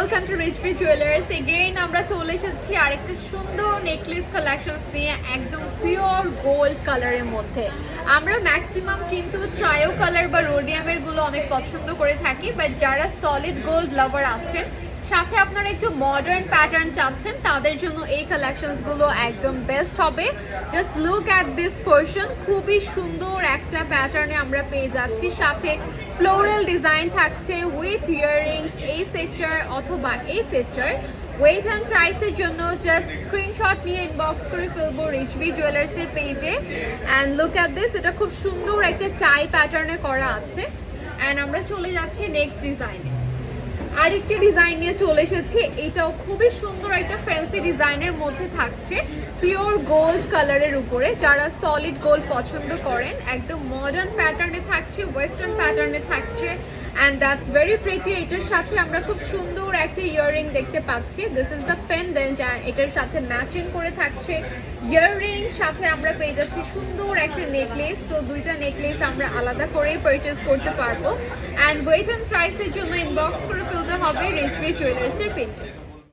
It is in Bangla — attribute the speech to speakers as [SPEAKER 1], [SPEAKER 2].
[SPEAKER 1] ওয়েলকাম টু রিচবি জুয়েলার্স। এগেইন আমরা চলে এসেছি আরেকটা সুন্দর নেকলেস কালেকশনস নিয়ে, একদম পিওর গোল্ড কালারের মধ্যে। আমরা ম্যাক্সিমাম কিন্তু ট্রায়ো কালার বা রোডিয়ামের গুলো অনেক পছন্দ করে থাকি, বাট যারা সলিড গোল্ড লাভার আছেন, সাথে আপনারা একটু মডার্ন প্যাটার্ন চাচ্ছেন, তাদের জন্য এই কালেকশনসগুলো একদম বেস্ট হবে। Just look at this portion, খুবই সুন্দর একটা প্যাটার্নে আমরা পেয়ে যাচ্ছি, সাথে ফ্লোরাল ডিজাইন থাকছে উইথ ইয়াররিংস। এই সেক্টর অথবা এই সেক্টর ওয়েট অ্যান্ড প্রাইসের জন্য জাস্ট স্ক্রিনশট নিয়ে ইনবক্স করে ফেলবো রিচবি জুয়েলার্সের পেজে। অ্যান্ড লুক অ্যাট দিস, এটা খুব সুন্দর একটা টাই প্যাটার্নে করা আছে। অ্যান্ড আমরা চলে যাচ্ছি নেক্সট ডিজাইনে। আরেকটি ডিজাইন নিয়ে চলে এসেছি, এটাও খুবই সুন্দর একটা ফ্যান্সি ডিজাইনের মধ্যে থাকছে, পিওর গোল্ড কালারের উপরে। যারা সলিড গোল্ড পছন্দ করেন, একদম মডার্ন প্যাটার্নে থাকছে, ওয়েস্টার্ন প্যাটার্নে থাকছে, অ্যান্ড দ্যাটস ভেরি প্রিটি। এটার সাথে আমরা খুব সুন্দর একটা ইয়াররিং দেখতে পাচ্ছি। দিস ইজ দ্য পেন্ডেন্ট, এটার সাথে ম্যাচিং করে থাকছে ইয়াররিং, সাথে আমরা পেয়ে যাচ্ছি সুন্দর একটা নেকলেস। তো দুইটা নেকলেস আমরা আলাদা করেই পারচেস করতে পারবো। অ্যান্ড ওয়েট অ্যান্ড প্রাইসের জন্য ইনবক্স করে ফেলতে হবে রিচবি জুয়েলার্সের পেজে।